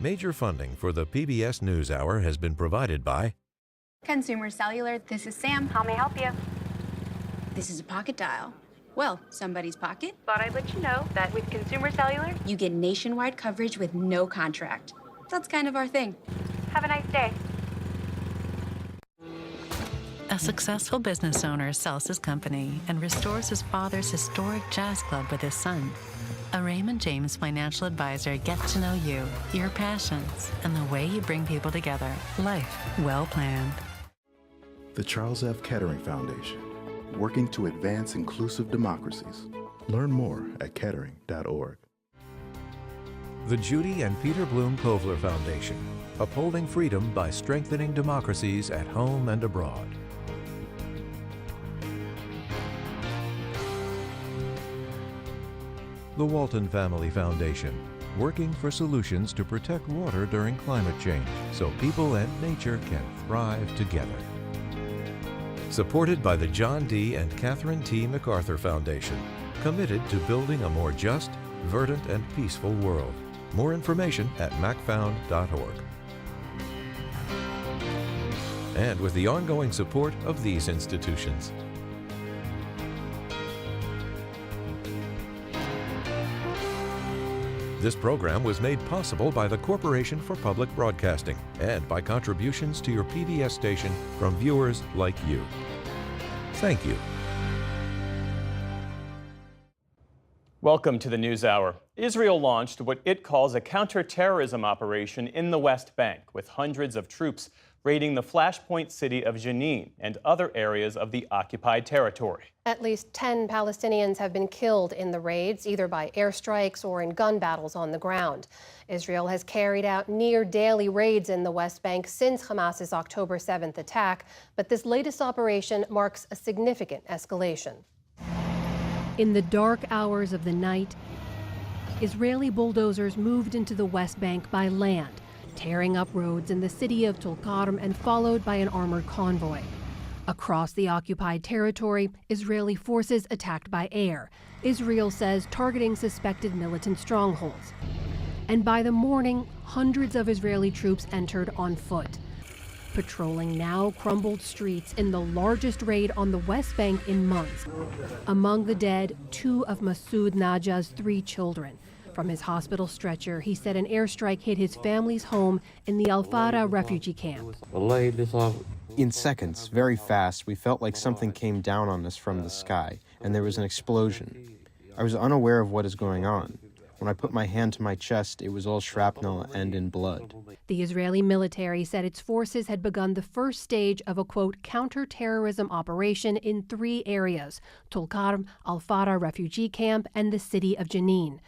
Major funding for the PBS NewsHour has been provided by Consumer Cellular, this is Sam. How may I help you? This is a pocket dial. Well, somebody's pocket. Thought I'd let you know that with Consumer Cellular, you get nationwide coverage with no contract. That's kind of our thing. Have a nice day. A successful business owner sells his company and restores his father's historic jazz club with his son. A Raymond James financial advisor gets to know you, your passions, and the way you bring people together. Life well planned. The Charles F. Kettering Foundation, working to advance inclusive democracies. Learn more at kettering.org. the Judy and Peter Bloom Kovler Foundation, upholding freedom by strengthening democracies at home and abroad. The Walton Family Foundation, working for solutions to protect water during climate change so people and nature can thrive together. Supported by the John D. and Catherine T. MacArthur Foundation, committed to building a more just, verdant, and peaceful world. More information at macfound.org. And with the ongoing support of these institutions. This program was made possible by the Corporation for Public Broadcasting and by contributions to your PBS station from viewers like you. Thank you. Welcome to the NewsHour. Israel launched what it calls a counterterrorism operation in the West Bank, with hundreds of troops raiding the flashpoint city of Jenin and other areas of the occupied territory. At least 10 Palestinians have been killed in the raids, either by airstrikes or in gun battles on the ground. Israel has carried out near-daily raids in the West Bank since Hamas's October 7th attack, but this latest operation marks a significant escalation. In the dark hours of the night, Israeli bulldozers moved into the West Bank by land, tearing up roads in the city of Tulkarm and followed by an armored convoy. Across the occupied territory, Israeli forces attacked by air, Israel says targeting suspected militant strongholds. And by the morning, hundreds of Israeli troops entered on foot, patrolling now crumbled streets in the largest raid on the West Bank in months. Among the dead, 2 of Masoud Najah's 3 children. From his hospital stretcher, he said an airstrike hit his family's home in the Al Farah refugee camp. In seconds, very fast, we felt like something came down on us from the sky, and there was an explosion. I was unaware of what is going on. When I put my hand to my chest, it was all shrapnel and in blood. The Israeli military said its forces had begun the first stage of a, quote, counterterrorism operation in 3 areas, Tulkarm, Al Farah refugee camp, and the city of Jenin,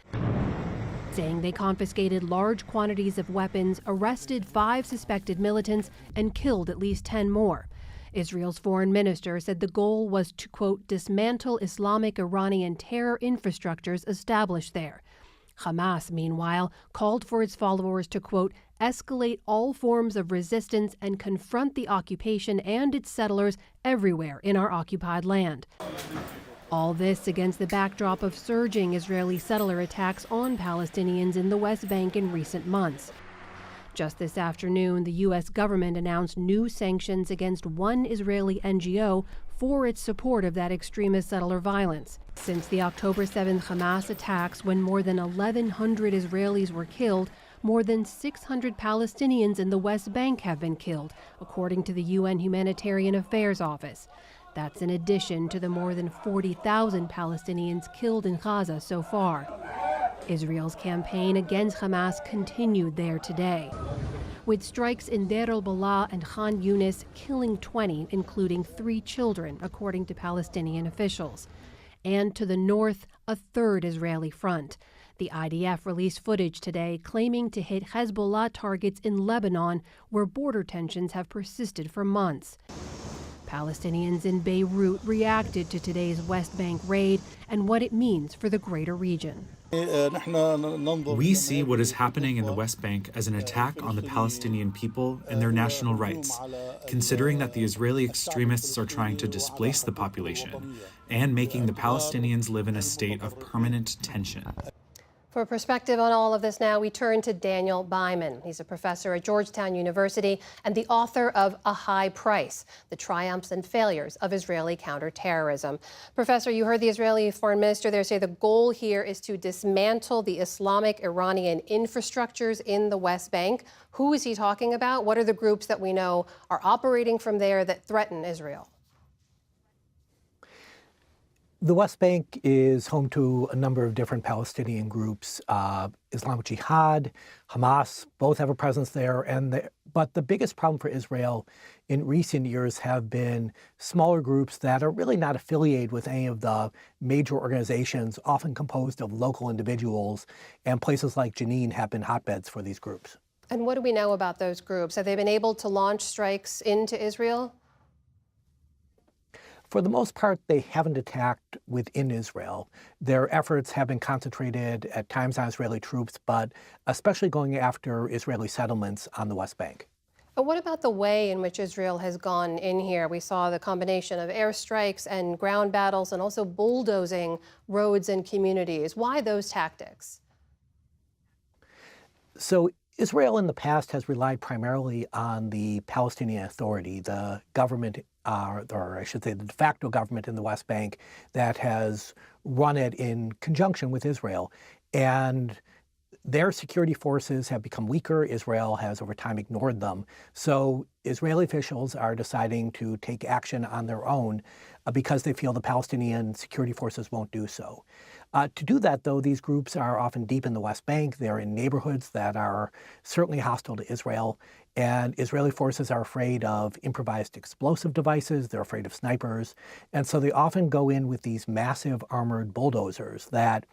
saying they confiscated large quantities of weapons, arrested 5 suspected militants, and killed at least 10 more. Israel's foreign minister said the goal was to, quote, dismantle Islamic Iranian terror infrastructures established there. Hamas, meanwhile, called for its followers to, quote, escalate all forms of resistance and confront the occupation and its settlers everywhere in our occupied land. All this against the backdrop of surging Israeli settler attacks on Palestinians in the West Bank in recent months. Just this afternoon, the U.S. government announced new sanctions against one Israeli NGO for its support of that extremist settler violence. Since the October 7th Hamas attacks, when more than 1,100 Israelis were killed, more than 600 Palestinians in the West Bank have been killed, according to the UN Humanitarian Affairs Office. That's in addition to the more than 40,000 Palestinians killed in Gaza so far. Israel's campaign against Hamas continued there today, with strikes in Deir al-Balah and Khan Yunis killing 20, including 3 children, according to Palestinian officials. And to the north, a third Israeli front. The IDF released footage today claiming to hit Hezbollah targets in Lebanon, where border tensions have persisted for months. Palestinians in Beirut reacted to today's West Bank raid and what it means for the greater region. We see what is happening in the West Bank as an attack on the Palestinian people and their national rights, considering that the Israeli extremists are trying to displace the population and making the Palestinians live in a state of permanent tension. For perspective on all of this now, we turn to Daniel Byman. He's a professor at Georgetown University and the author of A High Price, The Triumphs and Failures of Israeli Counterterrorism. Professor, you heard the Israeli foreign minister there say the goal here is to dismantle the Islamic Iranian infrastructures in the West Bank. Who is he talking about? What are the groups that we know are operating from there that threaten Israel? The West Bank is home to a number of different Palestinian groups. Islamic Jihad, Hamas, both have a presence there. But the biggest problem for Israel in recent years have been smaller groups that are really not affiliated with any of the major organizations, often composed of local individuals. And places like Jenin have been hotbeds for these groups. And what do we know about those groups? Have they been able to launch strikes into Israel? For the most part, they haven't attacked within Israel. Their efforts have been concentrated at times on Israeli troops, but especially going after Israeli settlements on the West Bank. But what about the way in which Israel has gone in here? We saw the combination of airstrikes and ground battles and also bulldozing roads and communities. Why those tactics? So Israel in the past has relied primarily on the Palestinian Authority, the government, or I should say the de facto government in the West Bank that has run it in conjunction with Israel. And their security forces have become weaker. Israel has over time ignored them. So Israeli officials are deciding to take action on their own because they feel the Palestinian security forces won't do so. To do that, though, these groups are often deep in the West Bank. They're in neighborhoods that are certainly hostile to Israel. And Israeli forces are afraid of improvised explosive devices. They're afraid of snipers. And so they often go in with these massive armored bulldozers that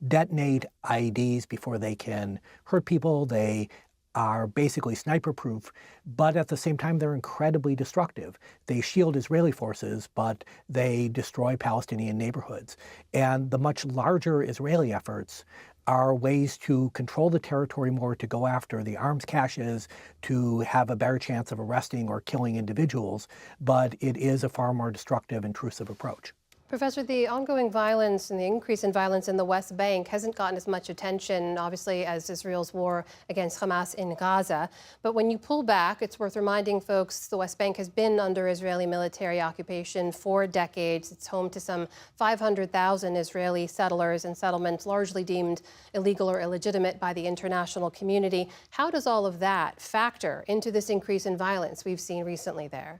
detonate IEDs before they can hurt people. They are basically sniper-proof, but at the same time, they're incredibly destructive. They shield Israeli forces, but they destroy Palestinian neighborhoods. And the much larger Israeli efforts are ways to control the territory more, to go after the arms caches, to have a better chance of arresting or killing individuals, but it is a far more destructive, intrusive approach. Professor, the ongoing violence and the increase in violence in the West Bank hasn't gotten as much attention, obviously, as Israel's war against Hamas in Gaza. But when you pull back, it's worth reminding folks the West Bank has been under Israeli military occupation for decades. It's home to some 500,000 Israeli settlers and settlements largely deemed illegal or illegitimate by the international community. How does all of that factor into this increase in violence we've seen recently there?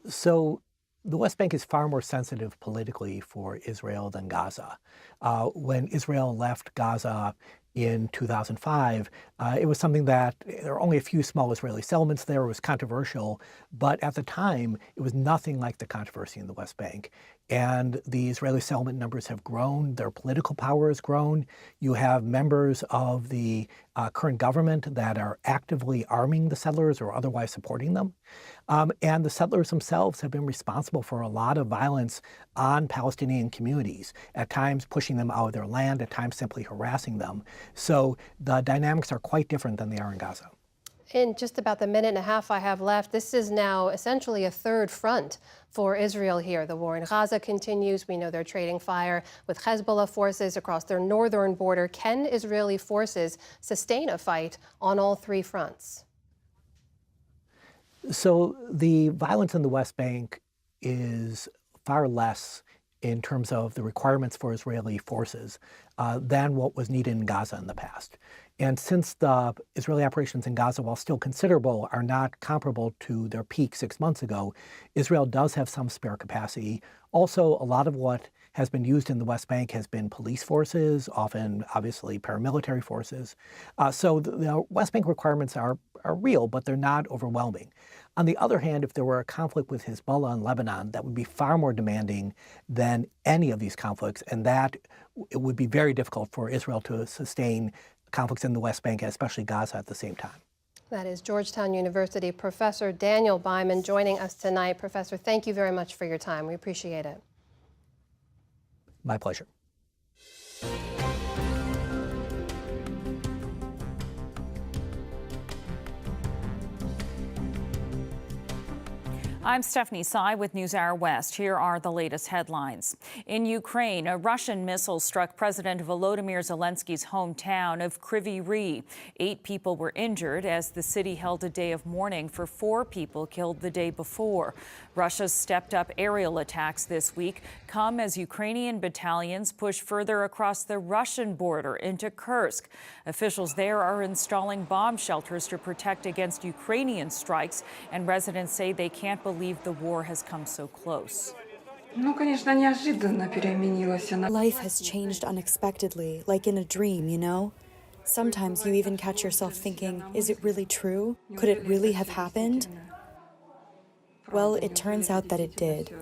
So the West Bank is far more sensitive politically for Israel than Gaza. When Israel left Gaza in 2005, it was something that there were only a few small Israeli settlements there. It was controversial, but at the time, it was nothing like the controversy in the West Bank. And the Israeli settlement numbers have grown. Their political power has grown. You have members of the current government that are actively arming the settlers or otherwise supporting them. And the settlers themselves have been responsible for a lot of violence on Palestinian communities, at times pushing them out of their land, at times simply harassing them. So the dynamics are quite different than they are in Gaza. In just about the minute and a half I have left, this is now essentially a third front for Israel here. The war in Gaza continues. We know they're trading fire with Hezbollah forces across their northern border. Can Israeli forces sustain a fight on all three fronts? So the violence in the West Bank is far less in terms of the requirements for Israeli forces than what was needed in Gaza in the past. And since the Israeli operations in Gaza, while still considerable, are not comparable to their peak 6 months ago, Israel does have some spare capacity. Also, a lot of what has been used in the West Bank has been police forces, often, obviously, paramilitary forces. So the West Bank requirements are real, but they're not overwhelming. On the other hand, if there were a conflict with Hezbollah in Lebanon, that would be far more demanding than any of these conflicts, and that it would be very difficult for Israel to sustain conflicts in the West Bank, and especially Gaza, at the same time. That is Georgetown University Professor Daniel Byman joining us tonight. Professor, thank you very much for your time. We appreciate it. My pleasure. I'm Stephanie Tsai with NewsHour West. Here are the latest headlines. In Ukraine, a Russian missile struck President Volodymyr Zelensky's hometown of Kryvyi Rih. 8 people were injured as the city held a day of mourning for 4 people killed the day before. Russia's stepped-up aerial attacks this week come as Ukrainian battalions push further across the Russian border into Kursk. Officials there are installing bomb shelters to protect against Ukrainian strikes, and residents say they can't believe the war has come so close. Life has changed unexpectedly, like in a dream, you know? Sometimes you even catch yourself thinking, is it really true? Could it really have happened? Well, it turns out that it did.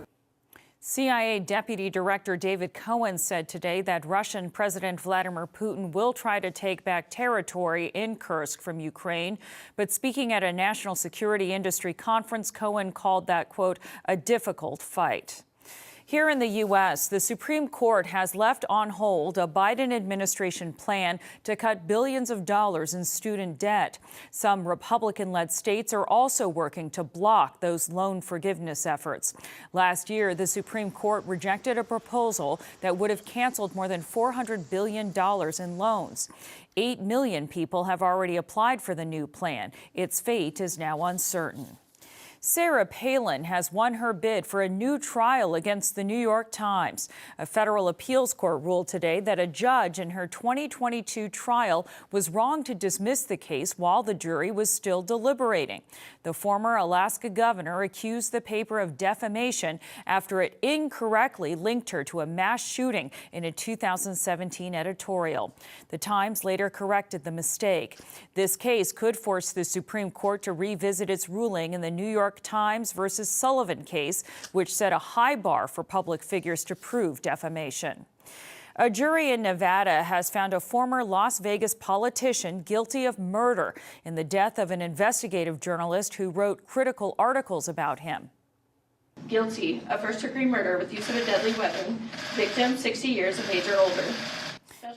CIA Deputy Director David Cohen said today that Russian President Vladimir Putin will try to take back territory in Kursk from Ukraine. But speaking at a national security industry conference, Cohen called that, quote, a difficult fight. Here in the U.S., the Supreme Court has left on hold a Biden administration plan to cut billions of dollars in student debt. Some Republican-led states are also working to block those loan forgiveness efforts. Last year, the Supreme Court rejected a proposal that would have canceled more than $400 billion in loans. 8 million people have already applied for the new plan. Its fate is now uncertain. Sarah Palin has won her bid for a new trial against the New York Times. A federal appeals court ruled today that a judge in her 2022 trial was wrong to dismiss the case while the jury was still deliberating. The former Alaska governor accused the paper of defamation after it incorrectly linked her to a mass shooting in a 2017 editorial. The Times later corrected the mistake. This case could force the Supreme Court to revisit its ruling in the New York Times versus Sullivan case, which set a high bar for public figures to prove defamation. A jury in Nevada has found a former Las Vegas politician guilty of murder in the death of an investigative journalist who wrote critical articles about him. Guilty of first-degree murder with use of a deadly weapon. Victim 60 years of age or older.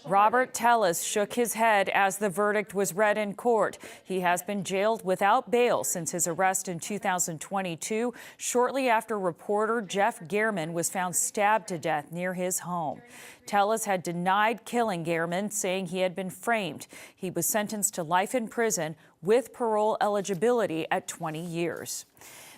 Robert Tellis shook his head as the verdict was read in court. He has been jailed without bail since his arrest in 2022, shortly after reporter Jeff Gehrman was found stabbed to death near his home. Tellis had denied killing Gehrman, saying he had been framed. He was sentenced to life in prison with parole eligibility at 20 years.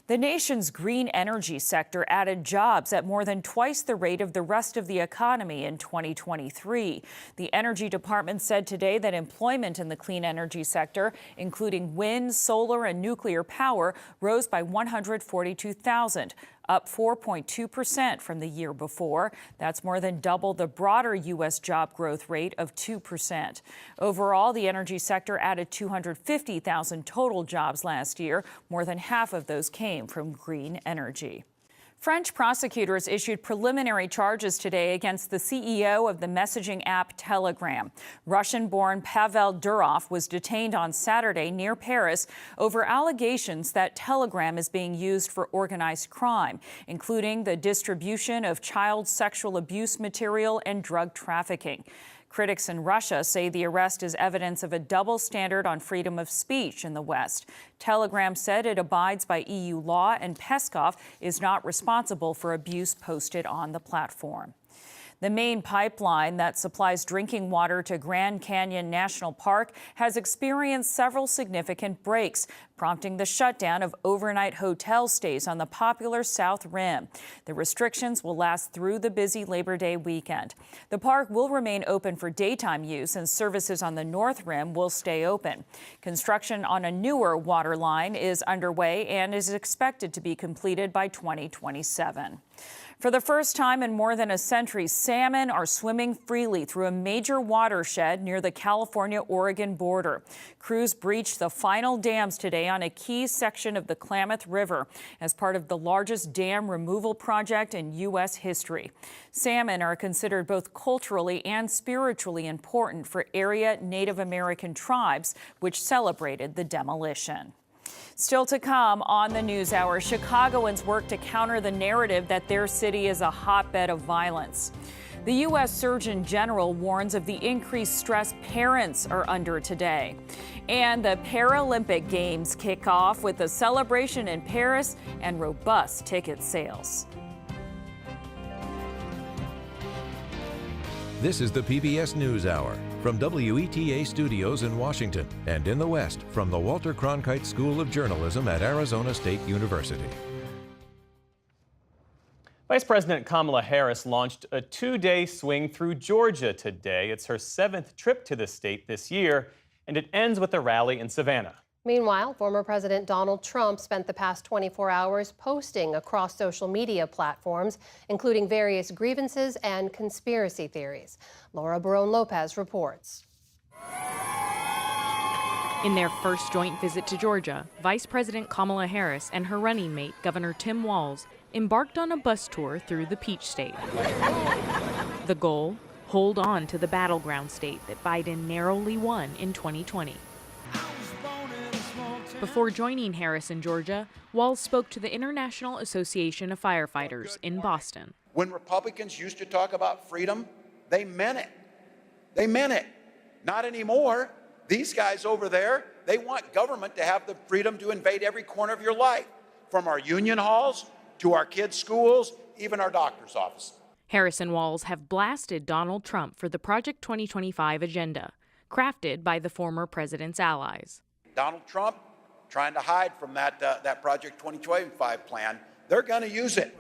The nation's green energy sector added jobs at more than twice the rate of the rest of the economy in 2023. The Energy Department said today that employment in the clean energy sector, including wind, solar, and nuclear power, rose by 142,000. Up 4.2% from the year before. That's more than double the broader U.S. job growth rate of 2%. Overall, the energy sector added 250,000 total jobs last year. More than half of those came from green energy. French prosecutors issued preliminary charges today against the CEO of the messaging app Telegram. Russian-born Pavel Durov was detained on Saturday near Paris over allegations that Telegram is being used for organized crime, including the distribution of child sexual abuse material and drug trafficking. Critics in Russia say the arrest is evidence of a double standard on freedom of speech in the West. Telegram said it abides by EU law, and Peskov is not responsible for abuse posted on the platform. The main pipeline that supplies drinking water to Grand Canyon National Park has experienced several significant breaks, prompting the shutdown of overnight hotel stays on the popular South Rim. The restrictions will last through the busy Labor Day weekend. The park will remain open for daytime use, and services on the North Rim will stay open. Construction on a newer water line is underway and is expected to be completed by 2027. For the first time in more than a century, salmon are swimming freely through a major watershed near the California-Oregon border. Crews breached the final dams today on a key section of the Klamath River as part of the largest dam removal project in U.S. history. Salmon are considered both culturally and spiritually important for area Native American tribes, which celebrated the demolition. Still to come on the NewsHour, Chicagoans work to counter the narrative that their city is a hotbed of violence. The U.S. Surgeon General warns of the increased stress parents are under today. And the Paralympic Games kick off with a celebration in Paris and robust ticket sales. This is the PBS NewsHour from WETA Studios in Washington and in the West from the Walter Cronkite School of Journalism at Arizona State University. Vice President Kamala Harris launched a two-day swing through Georgia today. It's her 7th trip to the state this year, and it ends with a rally in Savannah. Meanwhile, former President Donald Trump spent the past 24 hours posting across social media platforms, including various grievances and conspiracy theories. Laura Barone-Lopez reports. In their first joint visit to Georgia, Vice President Kamala Harris and her running mate, Governor Tim Walz, embarked on a bus tour through the Peach State. The goal? Hold on to the battleground state that Biden narrowly won in 2020. Before joining Harris in Georgia, Walz spoke to the International Association of Firefighters in Boston. When Republicans used to talk about freedom, they meant it. They meant it. Not anymore. These guys over there, they want government to have the freedom to invade every corner of your life, from our union halls to our kids' schools, even our doctor's office. Harris and Walz have blasted Donald Trump for the Project 2025 agenda, crafted by the former president's allies. Donald Trump trying to hide from that Project 2025 plan. They're going to use it.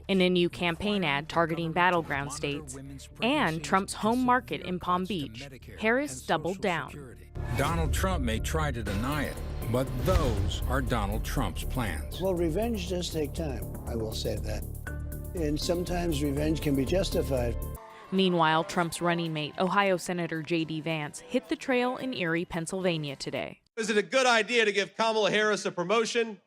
In a new campaign ad targeting battleground states and Trump's home market in Palm Beach, Harris doubled down. Donald Trump may try to deny it, but those are Donald Trump's plans. Well, revenge does take time, I will say that. And sometimes revenge can be justified. Meanwhile, Trump's running mate, Ohio Senator J.D. Vance, hit the trail in Erie, Pennsylvania today. Is it a good idea to give Kamala Harris a promotion?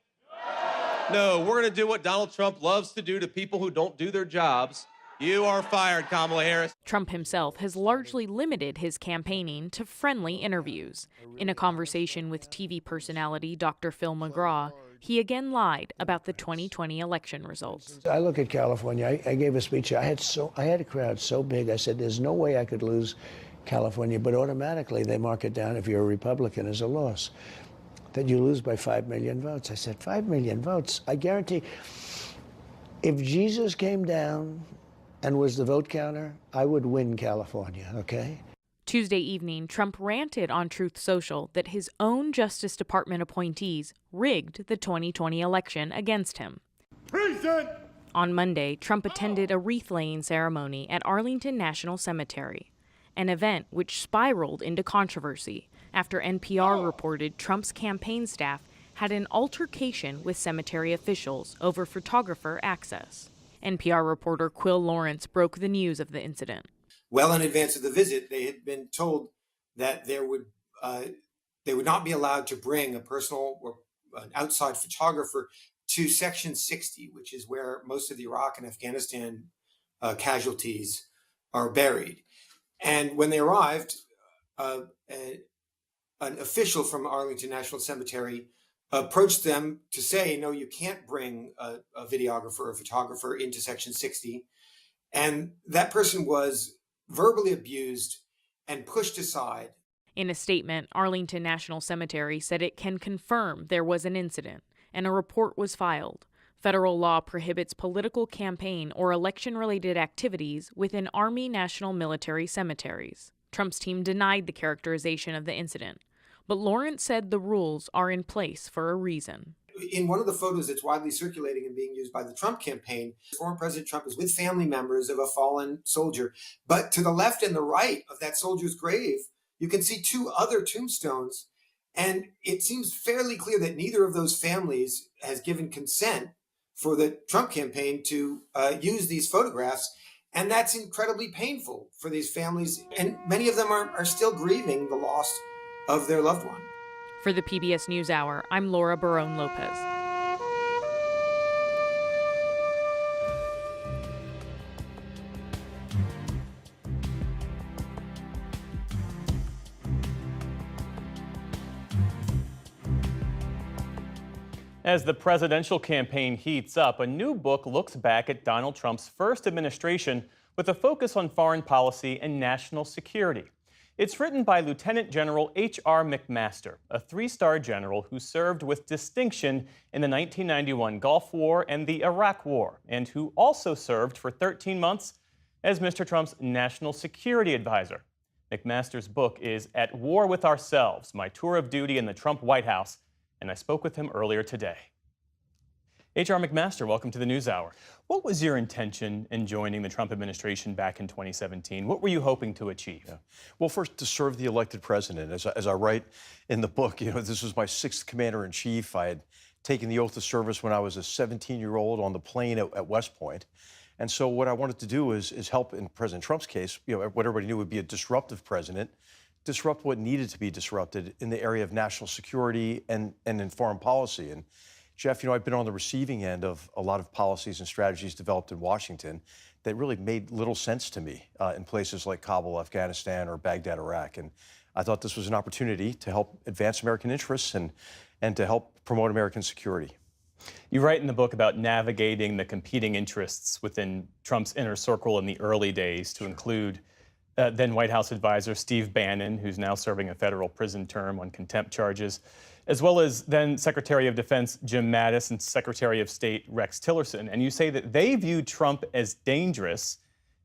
No, we're going to do what Donald Trump loves to do to people who don't do their jobs. You are fired, Kamala Harris. Trump himself has largely limited his campaigning to friendly interviews. In a conversation with TV personality Dr. Phil McGraw, he again lied about the 2020 election results. I look at California. I gave a speech. I had a crowd so big. I said, there's no way I could lose California, but automatically they mark it down if you're a Republican as a loss, that you lose by 5 million votes. I said, 5 million votes? I guarantee if Jesus came down and was the vote counter, I would win California, okay? Tuesday evening, Trump ranted on Truth Social that his own Justice Department appointees rigged the 2020 election against him. Present! On Monday, Trump attended a wreath-laying ceremony at Arlington National Cemetery, an event which spiraled into controversy after NPR reported Trump's campaign staff had an altercation with cemetery officials over photographer access. NPR reporter Quill Lawrence broke the news of the incident. Well in advance of the visit, they had been told that they would not be allowed to bring a personal or an outside photographer to Section 60, which is where most of the Iraq and Afghanistan casualties are buried. And when they arrived, an official from Arlington National Cemetery approached them to say, no, you can't bring a videographer or photographer into Section 60. And that person was verbally abused and pushed aside. In a statement, Arlington National Cemetery said it can confirm there was an incident and a report was filed. Federal law prohibits political campaign or election-related activities within Army National Military cemeteries. Trump's team denied the characterization of the incident, but Lawrence said the rules are in place for a reason. In one of the photos that's widely circulating and being used by the Trump campaign, former President Trump is with family members of a fallen soldier. But to the left and the right of that soldier's grave, you can see two other tombstones. And it seems fairly clear that neither of those families has given consent for the Trump campaign to use these photographs. And that's incredibly painful for these families. And many of them are still grieving the loss of their loved one. For the PBS NewsHour, I'm Laura Barone-Lopez. As the presidential campaign heats up, a new book looks back at Donald Trump's first administration with a focus on foreign policy and national security. It's written by Lieutenant General H.R. McMaster, a three-star general who served with distinction in the 1991 Gulf War and the Iraq War, and who also served for 13 months as Mr. Trump's national security advisor. McMaster's book is At War with Ourselves, My Tour of Duty in the Trump White House, and I spoke with him earlier today. H.R. McMaster, welcome to the NewsHour. What was your intention in joining the Trump administration back in 2017? What were you hoping to achieve? Yeah. Well, first, to serve the elected president. As I write in the book, this was my 6th commander-in-chief. I had taken the oath of service when I was a 17-year-old on the plane at West Point. And so what I wanted to do is help, in President Trump's case, what everybody knew would be a disruptive president, disrupt what needed to be disrupted in the area of national security and in foreign policy. And Jeff, I've been on the receiving end of a lot of policies and strategies developed in Washington that really made little sense to me in places like Kabul, Afghanistan, or Baghdad, Iraq. And I thought this was an opportunity to help advance American interests and to help promote American security. You write in the book about navigating the competing interests within Trump's inner circle in the early days, to include then White House advisor Steve Bannon, who's now serving a federal prison term on contempt charges, as well as then Secretary of Defense Jim Mattis and Secretary of State Rex Tillerson. And you say that they viewed Trump as dangerous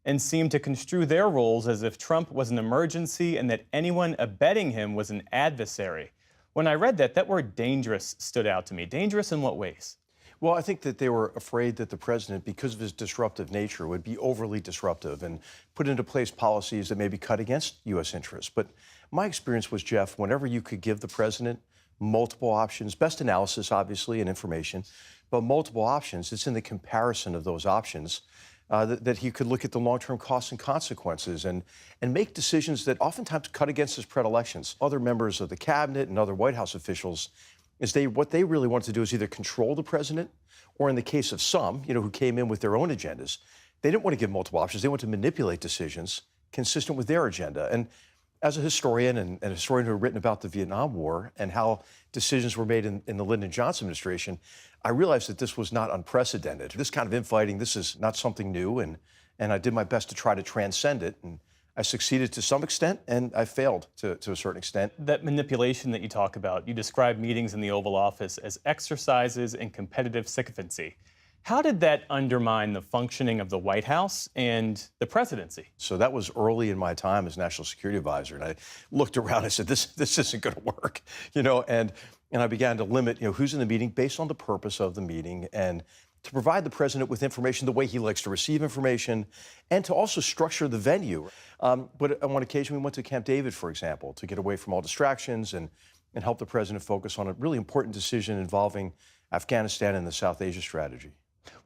and seemed to construe their roles as if Trump was an emergency and that anyone abetting him was an adversary. When I read that word dangerous stood out to me. Dangerous in what ways? Well, I think that they were afraid that the president, because of his disruptive nature, would be overly disruptive and put into place policies that maybe cut against U.S. interests. But my experience was, Jeff, whenever you could give the president multiple options, best analysis, obviously, and information, but multiple options, it's in the comparison of those options that he could look at the long-term costs and consequences and make decisions that oftentimes cut against his predilections. Other members of the cabinet and other White House officials, what they really wanted to do is either control the president, or in the case of some, who came in with their own agendas, they didn't want to give multiple options. They wanted to manipulate decisions consistent with their agenda. And as a historian and a historian who had written about the Vietnam War and how decisions were made in the Lyndon Johnson administration, I realized that this was not unprecedented. This kind of infighting, this is not something new, and I did my best to try to transcend it. And I succeeded to some extent, and I failed to a certain extent. That manipulation that you talk about, you describe meetings in the Oval Office as exercises in competitive sycophancy. How did that undermine the functioning of the White House and the presidency? So that was early in my time as National Security Advisor, and I looked around. I said, "This isn't going to work," and I began to limit, who's in the meeting based on the purpose of the meeting, and to provide the president with information the way he likes to receive information, and to also structure the venue. But on one occasion, we went to Camp David, for example, to get away from all distractions and help the president focus on a really important decision involving Afghanistan and the South Asia strategy.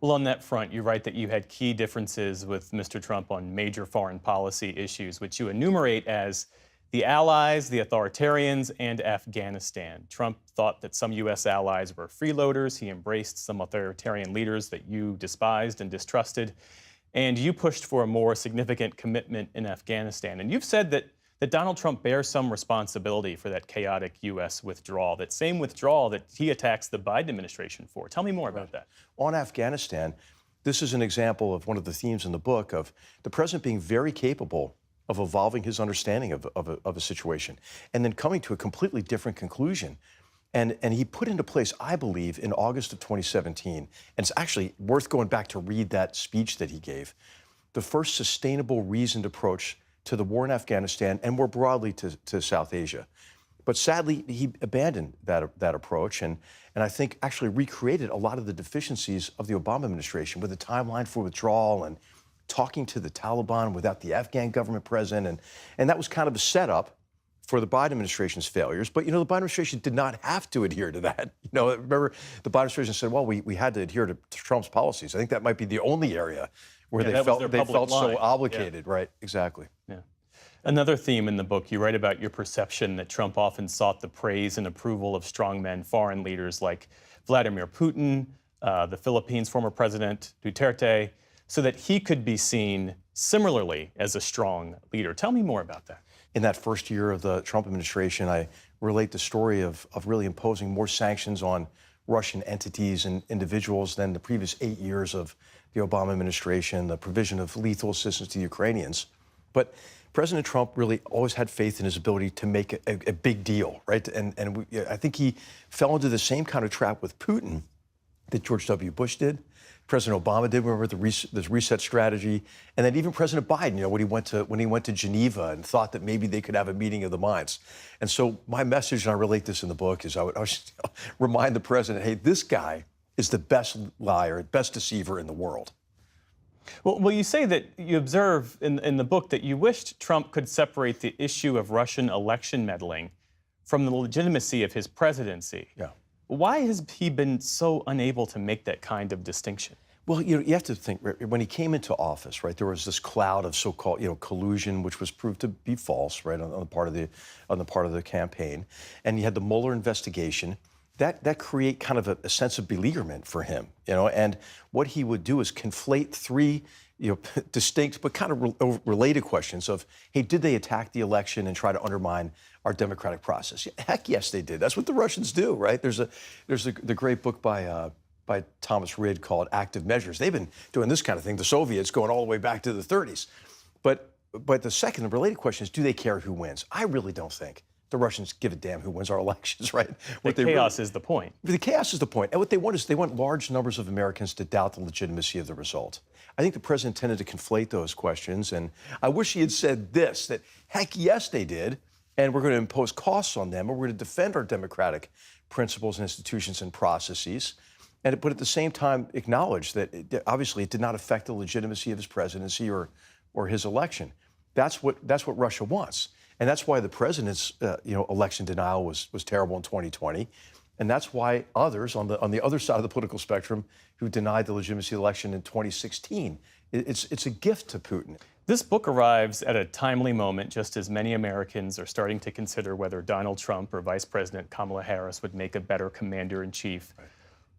Well, on that front, you write that you had key differences with Mr. Trump on major foreign policy issues, which you enumerate as the allies, the authoritarians, and Afghanistan. Trump thought that some U.S. allies were freeloaders. He embraced some authoritarian leaders that you despised and distrusted. And you pushed for a more significant commitment in Afghanistan. And you've said that Donald Trump bears some responsibility for that chaotic U.S. withdrawal, that same withdrawal that he attacks the Biden administration for. Tell me more about that. On Afghanistan, this is an example of one of the themes in the book of the president being very capable of evolving his understanding of a situation and then coming to a completely different conclusion. And he put into place, I believe, in August of 2017, and it's actually worth going back to read that speech that he gave, the first sustainable, reasoned approach to the war in Afghanistan and more broadly to South Asia. But sadly, he abandoned that approach and I think actually recreated a lot of the deficiencies of the Obama administration with a timeline for withdrawal and talking to the Taliban without the Afghan government present. And that was kind of a setup for the Biden administration's failures. But, the Biden administration did not have to adhere to that. Remember, the Biden administration said, well, we had to adhere to Trump's policies. I think that might be the only area where they felt so obligated. Yeah. Right, exactly. Yeah. Another theme in the book, you write about your perception that Trump often sought the praise and approval of strongmen foreign leaders like Vladimir Putin, the Philippines' former president Duterte, so that he could be seen similarly as a strong leader. Tell me more about that. In that first year of the Trump administration, I relate the story of really imposing more sanctions on Russian entities and individuals than the previous 8 years of the Obama administration, the provision of lethal assistance to the Ukrainians. But President Trump really always had faith in his ability to make a big deal, right? And I think he fell into the same kind of trap with Putin that George W. Bush did, President Obama did. Remember this reset strategy, and then even President Biden, when he went to Geneva and thought that maybe they could have a meeting of the minds. And so my message, and I relate this in the book, is I would remind the president, hey, this guy is the best liar, best deceiver in the world. Well, you say that you observe in the book that you wished Trump could separate the issue of Russian election meddling from the legitimacy of his presidency. Yeah. Why has he been so unable to make that kind of distinction? Well, you have to think, when he came into office, right, there was this cloud of so-called, collusion, which was proved to be false, right, on the part of the campaign, and you had the Mueller investigation. That create kind of a sense of beleaguerment for him, and what he would do is conflate three, distinct but kind of related questions of, hey, did they attack the election and try to undermine our democratic process? Heck, yes, they did. That's what the Russians do, right? There's the great book by Thomas Rid called Active Measures. They've been doing this kind of thing, the Soviets, going all the way back to the 30s. But the second, the related question is, do they care who wins? I really don't think the Russians give a damn who wins our elections, right? The chaos is the point. The chaos is the point. And what they want is they want large numbers of Americans to doubt the legitimacy of the result. I think the president tended to conflate those questions, and I wish he had said this, that heck yes they did, and we're going to impose costs on them, and we're going to defend our democratic principles and institutions and processes, but at the same time acknowledge that obviously it did not affect the legitimacy of his presidency or his election. That's what Russia wants. And that's why the president's election denial was terrible in 2020. And that's why others on the other side of the political spectrum who denied the legitimacy of the election in 2016, it's a gift to Putin. This book arrives at a timely moment, just as many Americans are starting to consider whether Donald Trump or Vice President Kamala Harris would make a better commander-in-chief.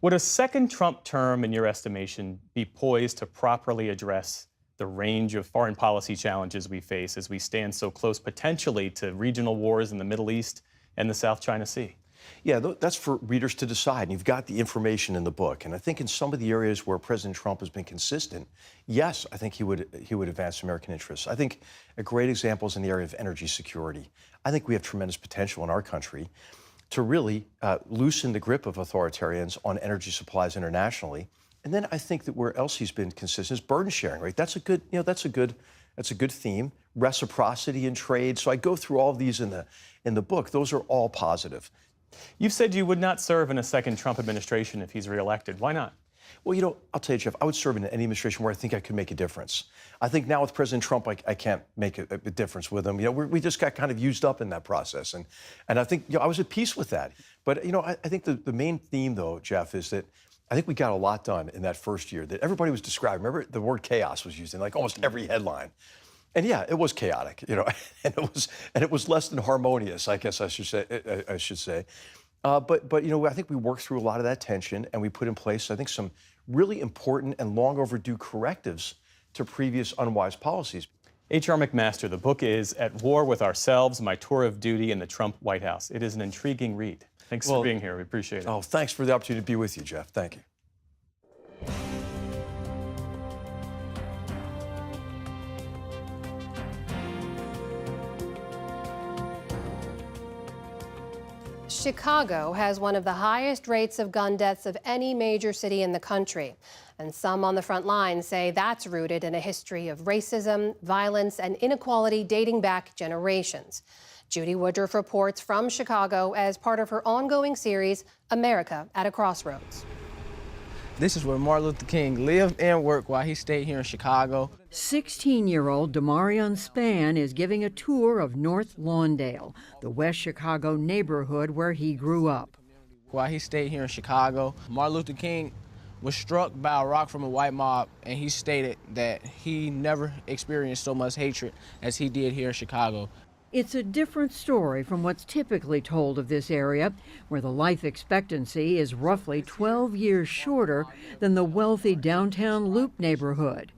Would a second Trump term, in your estimation, be poised to properly address the range of foreign policy challenges we face as we stand so close potentially to regional wars in the Middle East and the South China Sea? Yeah, that's for readers to decide. And you've got the information in the book. And I think in some of the areas where President Trump has been consistent, yes, I think he would advance American interests. I think a great example is in the area of energy security. I think we have tremendous potential in our country to really loosen the grip of authoritarians on energy supplies internationally. And then I think that where else he's been consistent is burden sharing, right? That's a good theme. Reciprocity in trade. So I go through all of these in the book. Those are all positive. You've said you would not serve in a second Trump administration if he's reelected. Why not? Well, I'll tell you, Jeff, I would serve in any administration where I think I could make a difference. I think now with President Trump, I can't make a difference with him. We just got kind of used up in that process. And I think, I was at peace with that. But, I think the main theme, though, Jeff, is that I think we got a lot done in that first year that everybody was describing. Remember, the word chaos was used in like almost every headline. And yeah, it was chaotic, and it was less than harmonious, I guess I should say. But I think we worked through a lot of that tension, and we put in place, I think, some really important and long overdue correctives to previous unwise policies. H.R. McMaster, the book is At War with Ourselves, My Tour of Duty in the Trump White House. It is an intriguing read. Thanks for being here. We appreciate it. Oh, thanks for the opportunity to be with you, Jeff. Thank you. Chicago has one of the highest rates of gun deaths of any major city in the country. And some on the front line say that's rooted in a history of racism, violence, and inequality dating back generations. Judy Woodruff reports from Chicago as part of her ongoing series, America at a Crossroads. This is where Martin Luther King lived and worked while he stayed here in Chicago. 16-year-old Damarion Spann is giving a tour of North Lawndale, the West Chicago neighborhood where he grew up. While he stayed here in Chicago, Martin Luther King was struck by a rock from a white mob, and he stated that he never experienced so much hatred as he did here in Chicago. It's a different story from what's typically told of this area, where the life expectancy is roughly 12 years shorter than the wealthy downtown Loop neighborhood,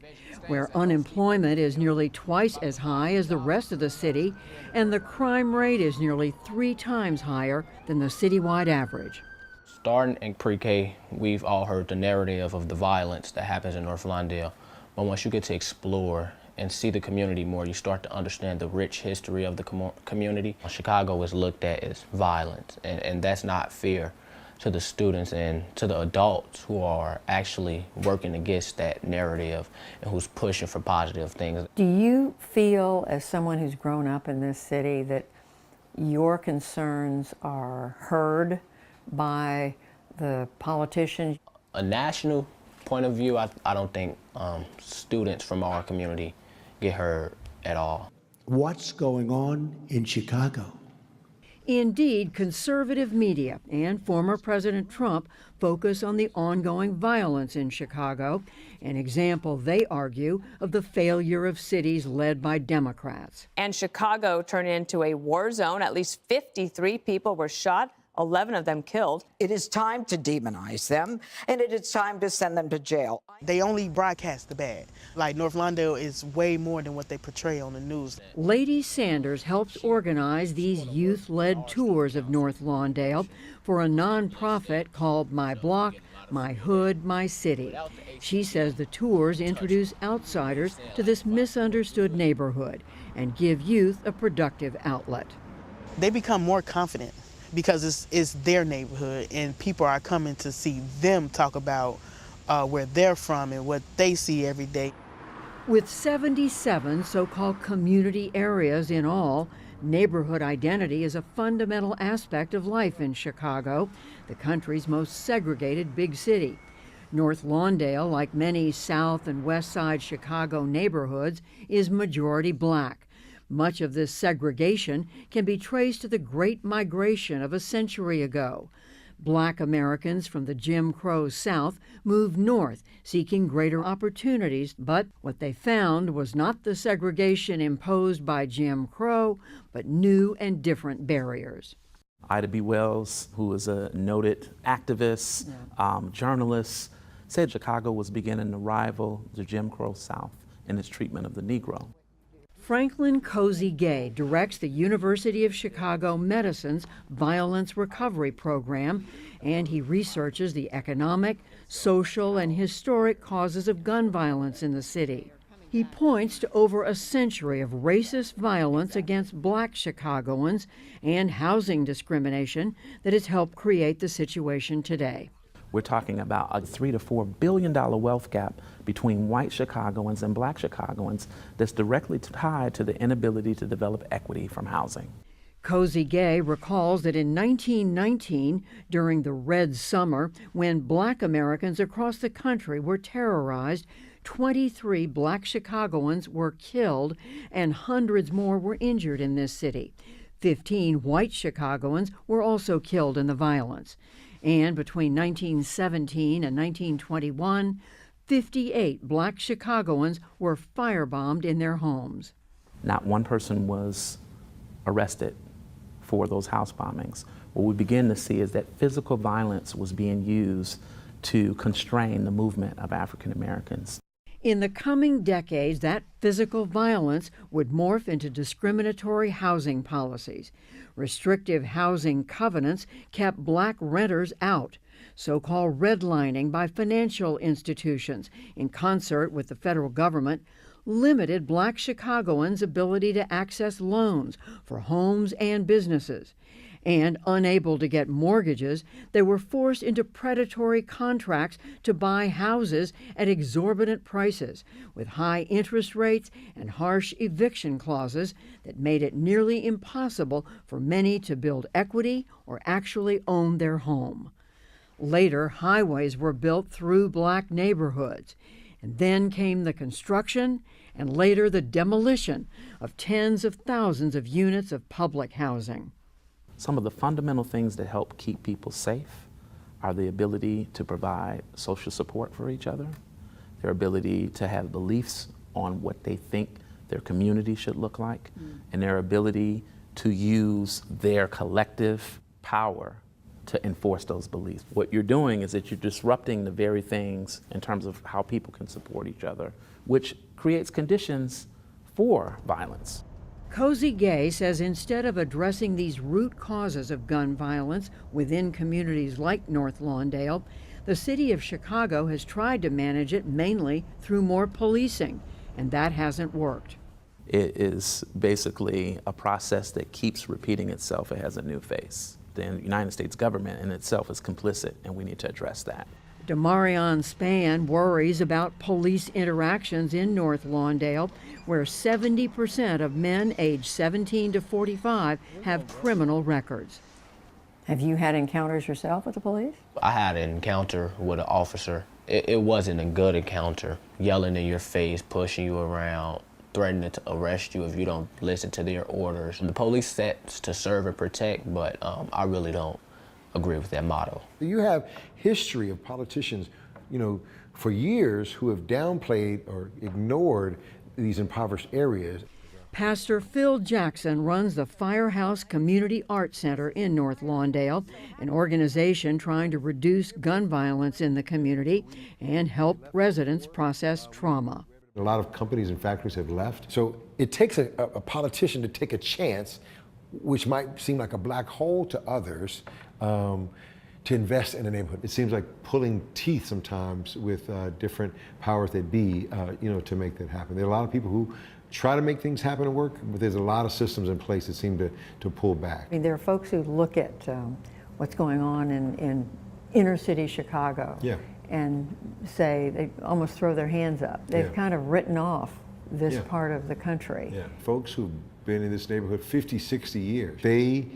where unemployment is nearly twice as high as the rest of the city, and the crime rate is nearly 3 times higher than the citywide average. Starting in pre-K, we've all heard the narrative of the violence that happens in North Lawndale. But once you get to explore and see the community more, you start to understand the rich history of the community. Chicago is looked at as violent, and that's not fair to the students and to the adults who are actually working against that narrative and who's pushing for positive things. Do you feel, as someone who's grown up in this city, that your concerns are heard by the politicians? A national point of view, I don't think students from our community get heard at all. What's going on in Chicago? Indeed, conservative media and former President Trump focus on the ongoing violence in Chicago, an example, they argue, of the failure of cities led by Democrats. And Chicago turned into a war zone. At least 53 people were shot, 11 of them killed. It is time to demonize them, and it is time to send them to jail. They only broadcast the bad. Like, North Lawndale is way more than what they portray on the news. Lady Sanders helps organize these youth-led tours of North Lawndale for a nonprofit called My Block, My Hood, My City. She says the tours introduce outsiders to this misunderstood neighborhood and give youth a productive outlet. They become more confident because it's their neighborhood, and people are coming to see them talk about where they're from and what they see every day. With 77 so-called community areas in all, neighborhood identity is a fundamental aspect of life in Chicago, the country's most segregated big city. North Lawndale, like many South and West Side Chicago neighborhoods, is majority black. Much of this segregation can be traced to the Great Migration of a century ago. Black Americans from the Jim Crow South moved north, seeking greater opportunities, but what they found was not the segregation imposed by Jim Crow, but new and different barriers. Ida B. Wells, who is a noted activist, journalist, said Chicago was beginning to rival the Jim Crow South in its treatment of the Negro. Franklin Cozy Gay directs the University of Chicago Medicine's Violence Recovery Program, and he researches the economic, social, and historic causes of gun violence in the city. He points to over a century of racist violence against black Chicagoans and housing discrimination that has helped create the situation today. We're talking about a $3 to $4 billion wealth gap between white Chicagoans and black Chicagoans that's directly tied to the inability to develop equity from housing. Cozy Gay recalls that in 1919, during the Red Summer, when black Americans across the country were terrorized, 23 black Chicagoans were killed and hundreds more were injured in this city. 15 white Chicagoans were also killed in the violence. And between 1917 and 1921, 58 black Chicagoans were firebombed in their homes. Not one person was arrested for those house bombings. What we begin to see is that physical violence was being used to constrain the movement of African Americans. In the coming decades, that physical violence would morph into discriminatory housing policies. Restrictive housing covenants kept black renters out. So-called redlining by financial institutions, in concert with the federal government, limited black Chicagoans' ability to access loans for homes and businesses. And unable to get mortgages, they were forced into predatory contracts to buy houses at exorbitant prices, with high interest rates and harsh eviction clauses that made it nearly impossible for many to build equity or actually own their home. Later, highways were built through black neighborhoods. And then came the construction and later the demolition of tens of thousands of units of public housing. Some of the fundamental things that help keep people safe are the ability to provide social support for each other, their ability to have beliefs on what they think their community should look like, and their ability to use their collective power to enforce those beliefs. What you're doing is that you're disrupting the very things in terms of how people can support each other, which creates conditions for violence. Cozy Gay says instead of addressing these root causes of gun violence within communities like North Lawndale, the city of Chicago has tried to manage it mainly through more policing, and that hasn't worked. It is basically a process that keeps repeating itself. It has a new face. The United States government in itself is complicit, and we need to address that. Demarion Spann worries about police interactions in North Lawndale, where 70% of men aged 17 to 45 have criminal records. Have you had encounters yourself with the police? I had an encounter with an officer. It wasn't a good encounter. Yelling in your face, pushing you around, threatening to arrest you if you don't listen to their orders. The police set to serve and protect, but I really don't agree with that motto. You have history of politicians, for years who have downplayed or ignored these impoverished areas. Pastor Phil Jackson runs the Firehouse Community Arts Center in North Lawndale, an organization trying to reduce gun violence in the community and help residents process trauma. A lot of companies and factories have left. So it takes a politician to take a chance, which might seem like a black hole to others, to invest in a neighborhood. It seems like pulling teeth sometimes with different powers that be, to make that happen. There are a lot of people who try to make things happen and work, but there's a lot of systems in place that seem to pull back. I mean, there are folks who look at what's going on in inner city Chicago and say, they almost throw their hands up. They've kind of written off this part of the country. Yeah, folks who've been in this neighborhood 50, 60 years, they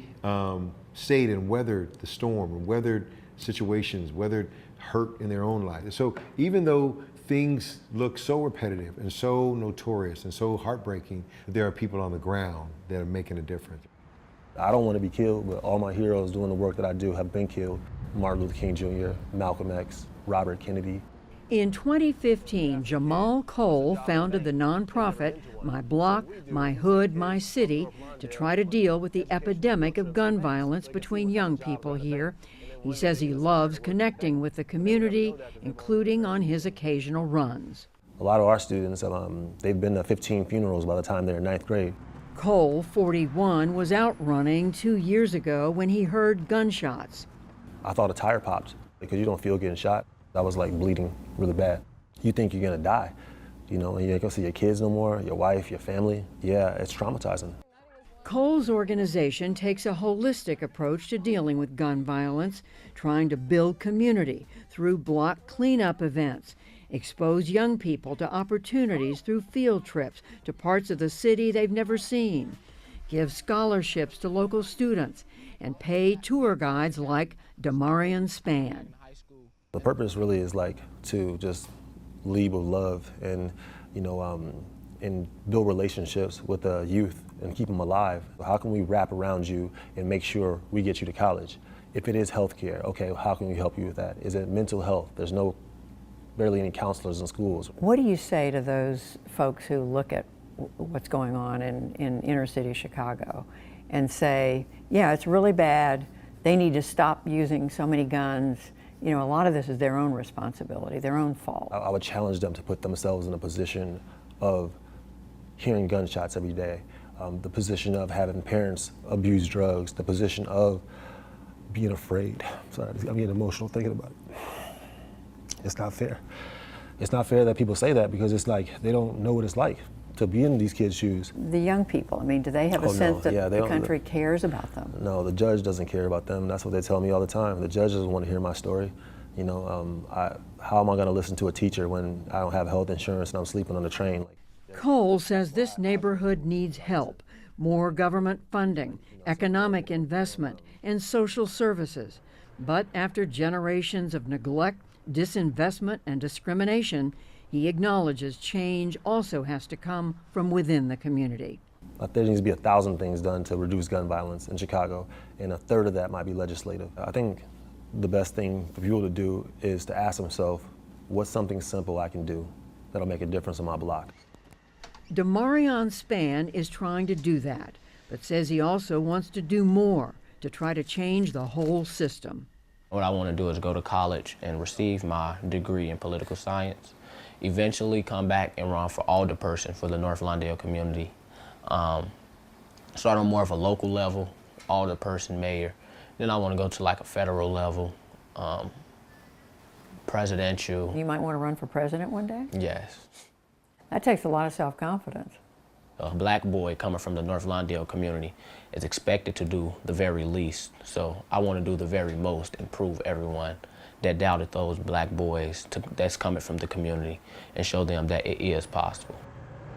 stayed and weathered the storm and weathered situations, weathered hurt in their own life. So even though things look so repetitive and so notorious and so heartbreaking, there are people on the ground that are making a difference. I don't want to be killed, but all my heroes doing the work that I do have been killed. Martin Luther King Jr., Malcolm X, Robert Kennedy. In 2015, Jamal Cole founded the nonprofit My Block, My Hood, My City to try to deal with the epidemic of gun violence between young people here. He says he loves connecting with the community, including on his occasional runs. A lot of our students, they've been to 15 funerals by the time they're in 9th grade. Cole, 41, was out running 2 years ago when he heard gunshots. I thought a tire popped because you don't feel getting shot. I was like bleeding really bad. You think you're gonna die, and you ain't gonna see your kids no more, your wife, your family. Yeah, it's traumatizing. Cole's organization takes a holistic approach to dealing with gun violence, trying to build community through block cleanup events, expose young people to opportunities through field trips to parts of the city they've never seen, give scholarships to local students, and pay tour guides like Demarion Spann. The purpose really is to just lead with love and, and build relationships with the youth and keep them alive. How can we wrap around you and make sure we get you to college? If it is healthcare, okay, how can we help you with that? Is it mental health? There's barely any counselors in schools. What do you say to those folks who look at what's going on in inner city Chicago and say, yeah, it's really bad, they need to stop using so many guns? A lot of this is their own responsibility, their own fault. I would challenge them to put themselves in a position of hearing gunshots every day, the position of having parents abuse drugs, the position of being afraid. Sorry, I'm getting emotional thinking about it. It's not fair. It's not fair that people say that because it's like they don't know what it's like to be in these kids' shoes. The young people, do they have a sense that the country cares about them? No, the judge doesn't care about them. That's what they tell me all the time. The judge doesn't want to hear my story. How am I going to listen to a teacher when I don't have health insurance and I'm sleeping on the train? Cole says this neighborhood needs help, more government funding, economic investment, and social services. But after generations of neglect, disinvestment, and discrimination, he acknowledges change also has to come from within the community. There needs to be 1,000 things done to reduce gun violence in Chicago, and a third of that might be legislative. I think the best thing for people to do is to ask themselves, what's something simple I can do that'll make a difference in my block? Demarion Spann is trying to do that, but says he also wants to do more to try to change the whole system. What I want to do is go to college and receive my degree in political science, eventually come back and run for alderperson for the North Lawndale community, start on more of a local level, alderperson, mayor. Then I want to go to like a federal level, presidential. You might want to run for president one day? Yes. That takes a lot of self-confidence. A black boy coming from the North Lawndale community is expected to do the very least. So I want to do the very most and prove everyone that doubted those black boys that's coming from the community and show them that it is possible.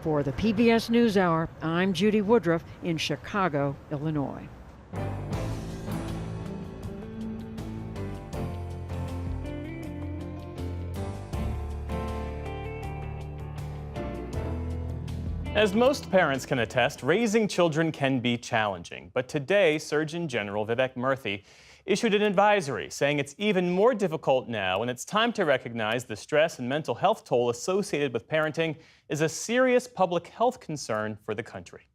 For the PBS NewsHour, I'm Judy Woodruff in Chicago, Illinois. As most parents can attest, raising children can be challenging. But today, Surgeon General Vivek Murthy issued an advisory saying it's even more difficult now, and it's time to recognize the stress and mental health toll associated with parenting is a serious public health concern for the country.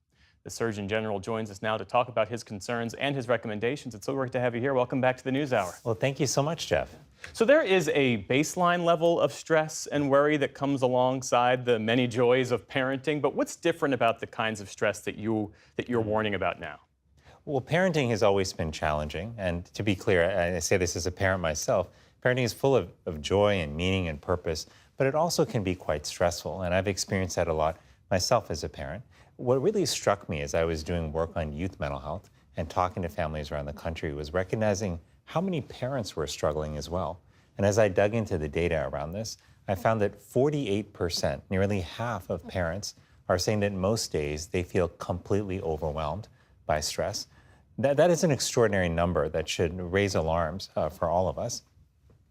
The Surgeon General joins us now to talk about his concerns and his recommendations. It's so great to have you here. Welcome back to the NewsHour. Well, thank you so much, Jeff. So there is a baseline level of stress and worry that comes alongside the many joys of parenting, but what's different about the kinds of stress that you're warning about now? Well, parenting has always been challenging, and to be clear, I say this as a parent myself, parenting is full of joy and meaning and purpose, but it also can be quite stressful, and I've experienced that a lot myself as a parent. What really struck me as I was doing work on youth mental health and talking to families around the country was recognizing how many parents were struggling as well. And as I dug into the data around this, I found that 48%, nearly half of parents, are saying that most days they feel completely overwhelmed by stress. That is an extraordinary number that should raise alarms for all of us.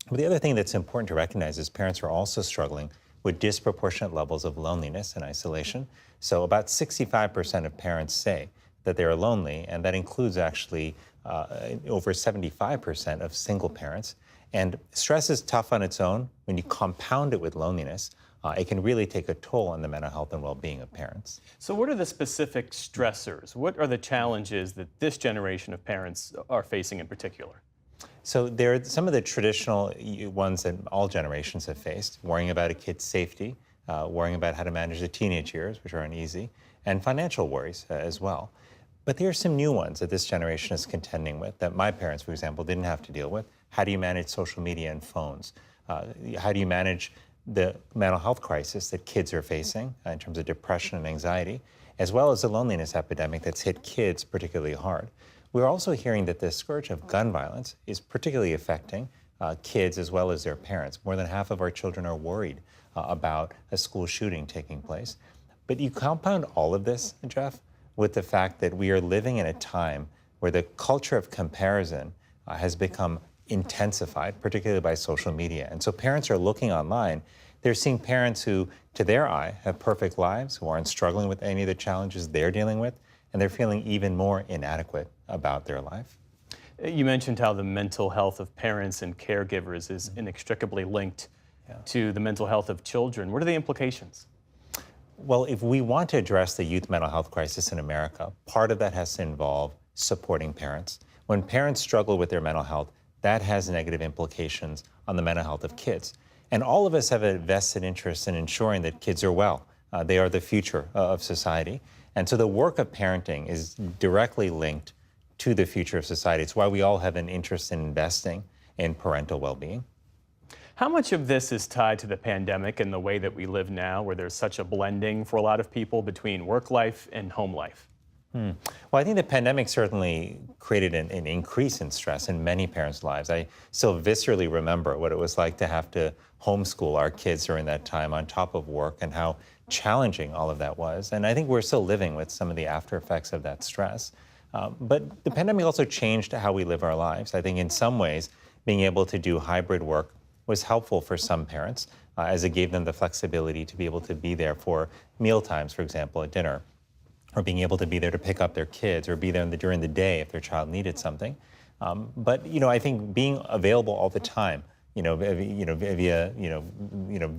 But the other thing that's important to recognize is parents are also struggling with disproportionate levels of loneliness and isolation. So about 65% of parents say that they're lonely, and that includes actually over 75% of single parents. And stress is tough on its own. When you compound it with loneliness, it can really take a toll on the mental health and well-being of parents. So what are the specific stressors? What are the challenges that this generation of parents are facing in particular? So there are some of the traditional ones that all generations have faced: worrying about a kid's safety, worrying about how to manage the teenage years, which are uneasy, and financial worries as well. But there are some new ones that this generation is contending with that my parents, for example, didn't have to deal with. How do you manage social media and phones? How do you manage the mental health crisis that kids are facing in terms of depression and anxiety, as well as the loneliness epidemic that's hit kids particularly hard? We're also hearing that the scourge of gun violence is particularly affecting kids as well as their parents. More than half of our children are worried about a school shooting taking place. But you compound all of this, Jeff, with the fact that we are living in a time where the culture of comparison has become intensified, particularly by social media. And so parents are looking online. They're seeing parents who, to their eye, have perfect lives, who aren't struggling with any of the challenges they're dealing with, and they're feeling even more inadequate about their life. You mentioned how the mental health of parents and caregivers is inextricably linked to the mental health of children. What are the implications? Well, if we want to address the youth mental health crisis in America, part of that has to involve supporting parents. When parents struggle with their mental health, that has negative implications on the mental health of kids. And all of us have a vested interest in ensuring that kids are well. They are the future of society. And so the work of parenting is directly linked to the future of society. It's why we all have an interest in investing in parental well-being. How much of this is tied to the pandemic and the way that we live now, where there's such a blending for a lot of people between work life and home life? Well, I think the pandemic certainly created an increase in stress in many parents' lives. I still viscerally remember what it was like to have to homeschool our kids during that time on top of work and how challenging all of that was. And I think we're still living with some of the after effects of that stress. But the pandemic also changed how we live our lives. I think in some ways, being able to do hybrid work was helpful for some parents, as it gave them the flexibility to be able to be there for meal times, for example, at dinner, or being able to be there to pick up their kids, or be there during the day if their child needed something. But I think being available all the time, via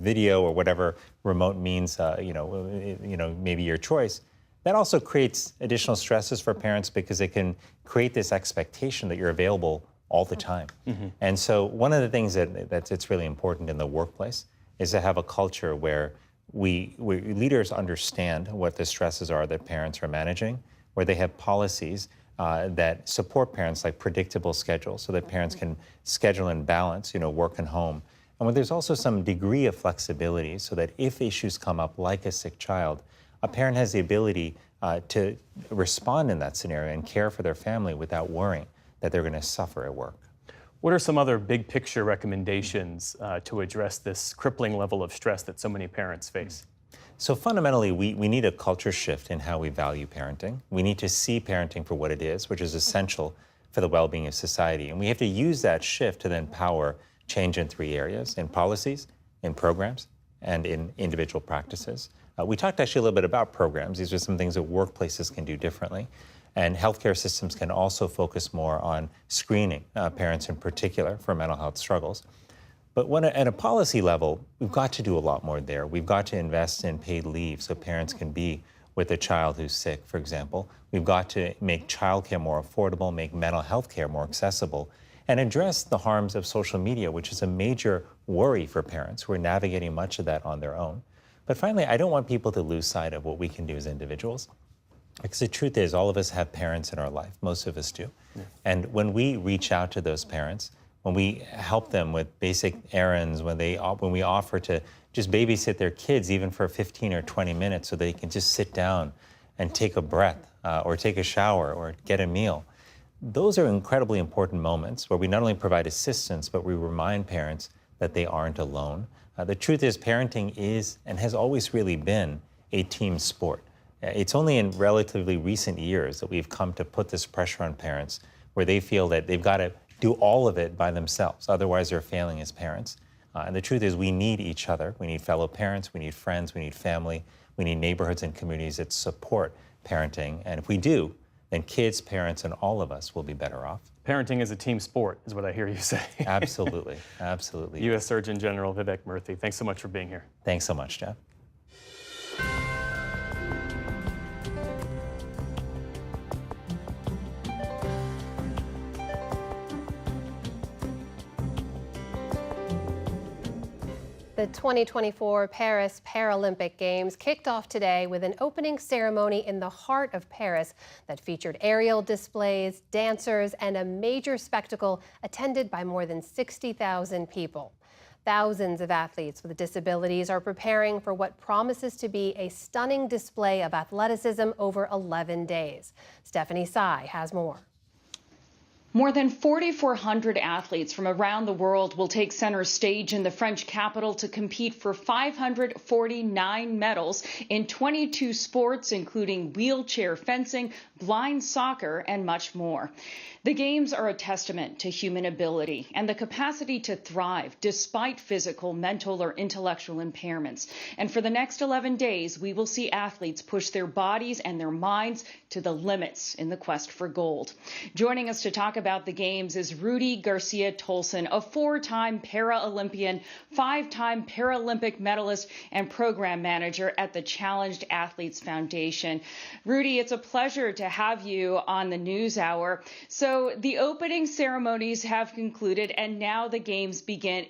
video or whatever remote means, maybe your choice, that also creates additional stresses for parents because it can create this expectation that you're available all the time. Mm-hmm. And so one of the things that's really important in the workplace is to have a culture where we leaders understand what the stresses are that parents are managing. where they have policies that support parents, like predictable schedules, so that parents can schedule and balance, work and home. And where there's also some degree of flexibility so that if issues come up like a sick child, a parent has the ability to respond in that scenario and care for their family without worrying that they're going to suffer at work. What are some other big picture recommendations to address this crippling level of stress that so many parents face? So fundamentally, we need a culture shift in how we value parenting. We need to see parenting for what it is, which is essential for the well-being of society. And we have to use that shift to then power change in 3 areas: in policies, in programs, and in individual practices. We talked actually a little bit about programs. These are some things that workplaces can do differently. And healthcare systems can also focus more on screening parents in particular for mental health struggles. But at a policy level, we've got to do a lot more there. We've got to invest in paid leave so parents can be with a child who's sick, for example. We've got to make childcare more affordable, make mental health care more accessible, and address the harms of social media, which is a major worry for parents who are navigating much of that on their own. But finally, I don't want people to lose sight of what we can do as individuals. Because the truth is, all of us have parents in our life. Most of us do. Yeah. And when we reach out to those parents, when we help them with basic errands, when we offer to just babysit their kids, even for 15 or 20 minutes, so they can just sit down and take a breath, or take a shower, or get a meal, those are incredibly important moments where we not only provide assistance, but we remind parents that they aren't alone. The truth is, parenting is and has always really been a team sport. It's only in relatively recent years that we've come to put this pressure on parents where they feel that they've got to do all of it by themselves. Otherwise, they're failing as parents. And the truth is, we need each other. We need fellow parents, we need friends, we need family, we need neighborhoods and communities that support parenting. And if we do, then kids, parents, and all of us will be better off. Parenting is a team sport, is what I hear you say. Absolutely, absolutely. U.S. Surgeon General Vivek Murthy, thanks so much for being here. Thanks so much, Jeff. The 2024 Paris Paralympic Games kicked off today with an opening ceremony in the heart of Paris that featured aerial displays, dancers, and a major spectacle attended by more than 60,000 people. Thousands of athletes with disabilities are preparing for what promises to be a stunning display of athleticism over 11 days. Stephanie Tsai has more. More than 4,400 athletes from around the world will take center stage in the French capital to compete for 549 medals in 22 sports, including wheelchair fencing, blind soccer, and much more. The Games are a testament to human ability and the capacity to thrive despite physical, mental, or intellectual impairments. And for the next 11 days, we will see athletes push their bodies and their minds to the limits in the quest for gold. Joining us to talk about the Games is Rudy Garcia Tolson, a 4-time Paralympian, 5-time Paralympic medalist, and program manager at the Challenged Athletes Foundation. Rudy, it's a pleasure to have you on the NewsHour. So the opening ceremonies have concluded and now the Games begin.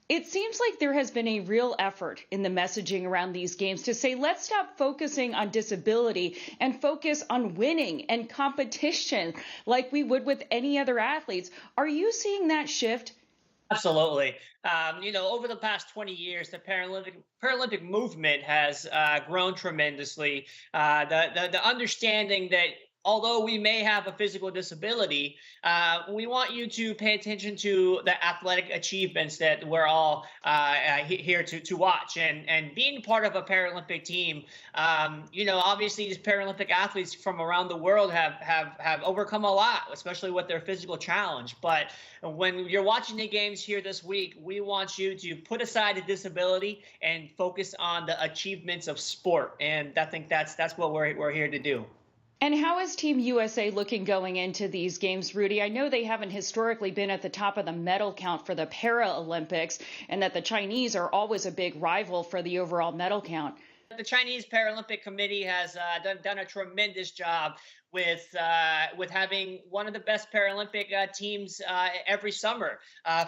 It seems like there has been a real effort in the messaging around these Games to say, let's stop focusing on disability and focus on winning and competition like we would with any other athletes. Are you seeing that shift? Absolutely. Over the past 20 years, the Paralympic movement has grown tremendously. The understanding that although we may have a physical disability, we want you to pay attention to the athletic achievements that we're all here to watch. And being part of a Paralympic team, obviously these Paralympic athletes from around the world have overcome a lot, especially with their physical challenge. But when you're watching the Games here this week, we want you to put aside the disability and focus on the achievements of sport. And I think that's what we're here to do. And how is Team USA looking going into these Games, Rudy? I know they haven't historically been at the top of the medal count for the Paralympics, and that the Chinese are always a big rival for the overall medal count. The Chinese Paralympic Committee has done a tremendous job with having one of the best Paralympic teams every summer.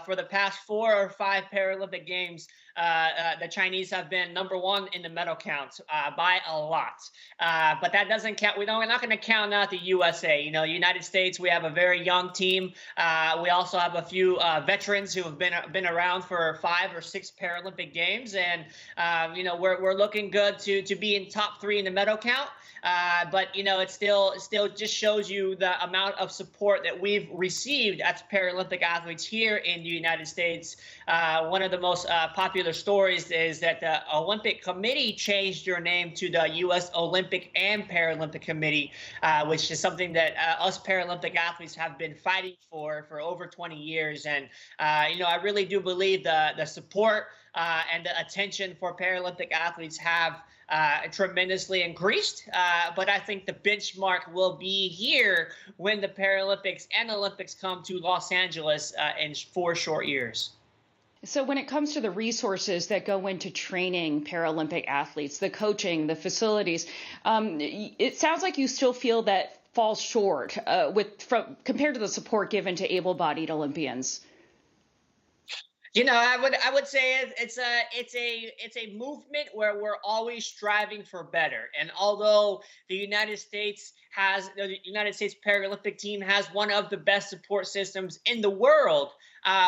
For the past 4 or 5 Paralympic Games, the Chinese have been #1 in the medal count by a lot. But that doesn't count. We're not going to count out the USA. You know, United States, we have a very young team. We also have a few veterans who have been around for 5 or 6 Paralympic Games, and you know, we're looking good to be in top 3 in the medal count. But you know, it still just shows you the amount of support that we've received as Paralympic athletes here in the United States. One of the most popular stories is that the Olympic Committee changed their name to the U.S. Olympic and Paralympic Committee, which is something that us Paralympic athletes have been fighting for over 20 years. And you know, I really do believe the support and the attention for Paralympic athletes have tremendously increased, but I think the benchmark will be here when the Paralympics and Olympics come to Los Angeles in 4 short years. So when it comes to the resources that go into training Paralympic athletes, the coaching, the facilities, it sounds like you still feel that falls short compared to the support given to able-bodied Olympians. You know, I would say it's a movement where we're always striving for better. And although the United States Paralympic team has one of the best support systems in the world,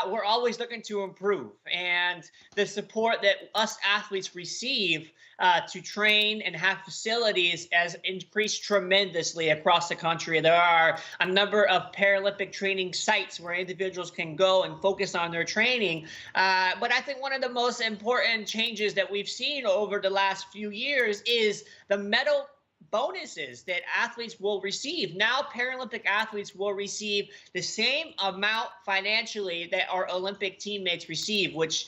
we're always looking to improve. And the support that us athletes receive to train and have facilities has increased tremendously across the country. There are a number of Paralympic training sites where individuals can go and focus on their training. But I think one of the most important changes that we've seen over the last few years is the medal bonuses that athletes will receive. Now Paralympic athletes will receive the same amount financially that our Olympic teammates receive, which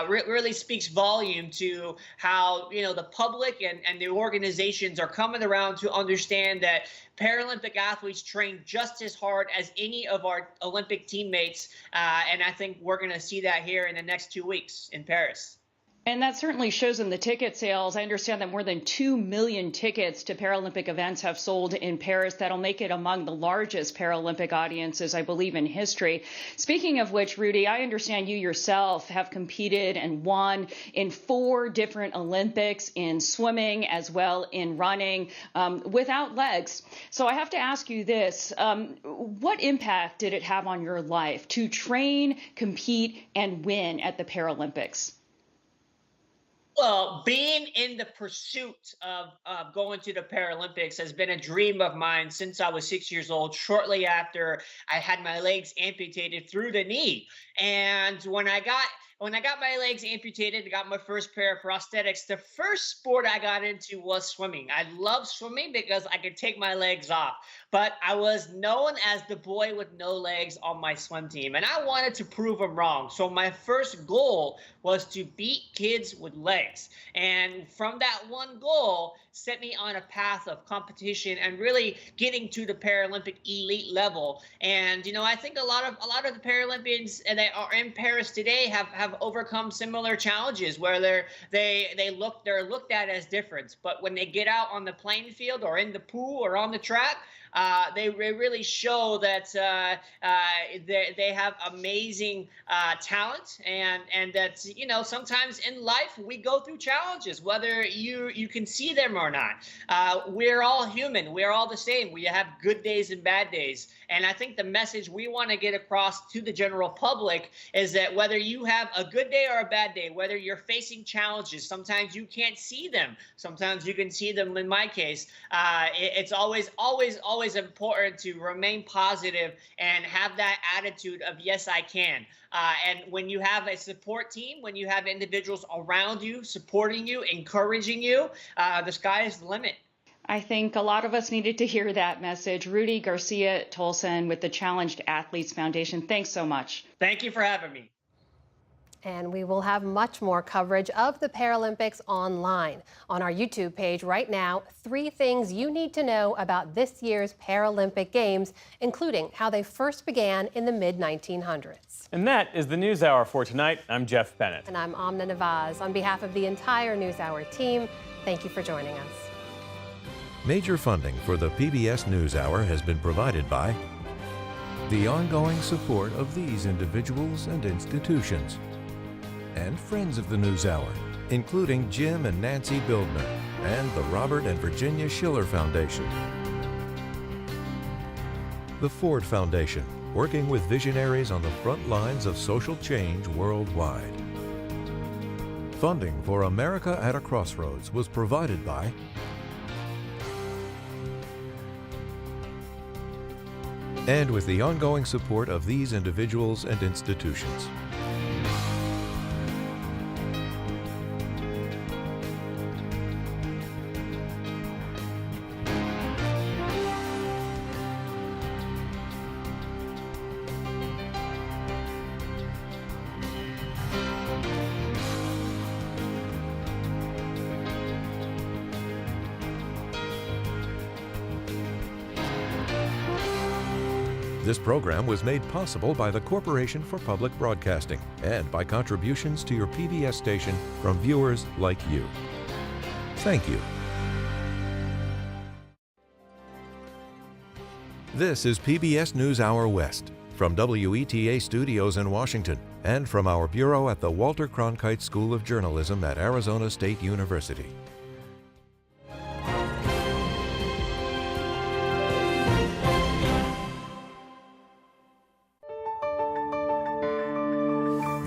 really speaks volume to how, you know, the public and the organizations are coming around to understand that Paralympic athletes train just as hard as any of our Olympic teammates. And I think we're going to see that here in the next 2 weeks in Paris. And that certainly shows in the ticket sales. I understand that more than 2 million tickets to Paralympic events have sold in Paris. That'll make it among the largest Paralympic audiences, I believe, in history. Speaking of which, Rudy, I understand you yourself have competed and won in 4 different Olympics, in swimming as well in running, without legs. So I have to ask you this. What impact did it have on your life to train, compete, and win at the Paralympics? Well, being in the pursuit of going to the Paralympics has been a dream of mine since I was 6 years old, shortly after I had my legs amputated through the knee. And when I got my legs amputated, I got my first pair of prosthetics. The first sport I got into was swimming. I love swimming because I could take my legs off, but I was known as the boy with no legs on my swim team, and I wanted to prove them wrong. So my first goal was to beat kids with legs. And from that one goal, set me on a path of competition and really getting to the Paralympic elite level. And you know, I think a lot of the Paralympians that are in Paris today have overcome similar challenges where they're looked at as different, but when they get out on the playing field or in the pool or on the track, they really show that they have amazing talent, and that, you know, sometimes in life we go through challenges, whether you can see them or not. We're all human. We're all the same. We have good days and bad days. And I think the message we want to get across to the general public is that whether you have a good day or a bad day, whether you're facing challenges, sometimes you can't see them, sometimes you can see them. In my case, it's always important to remain positive and have that attitude of yes, I can. And when you have a support team, when you have individuals around you supporting you, encouraging you, the sky is the limit. I think a lot of us needed to hear that message. Rudy Garcia Tolson with the Challenged Athletes Foundation, thanks so much. Thank you for having me. And we will have much more coverage of the Paralympics online. On our YouTube page right now, 3 things you need to know about this year's Paralympic Games, including how they first began in the mid-1900s. And that is the NewsHour for tonight. I'm Jeff Bennett. And I'm Amna Nawaz. On behalf of the entire NewsHour team, thank you for joining us. Major funding for the PBS NewsHour has been provided by the ongoing support of these individuals and institutions, and friends of the NewsHour, including Jim and Nancy Bildner, and the Robert and Virginia Schiller Foundation. The Ford Foundation, working with visionaries on the front lines of social change worldwide. Funding for America at a Crossroads was provided by and with the ongoing support of these individuals and institutions. This program was made possible by the Corporation for Public Broadcasting and by contributions to your PBS station from viewers like you. Thank you. This is PBS NewsHour West from WETA Studios in Washington and from our bureau at the Walter Cronkite School of Journalism at Arizona State University.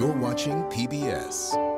You're watching PBS.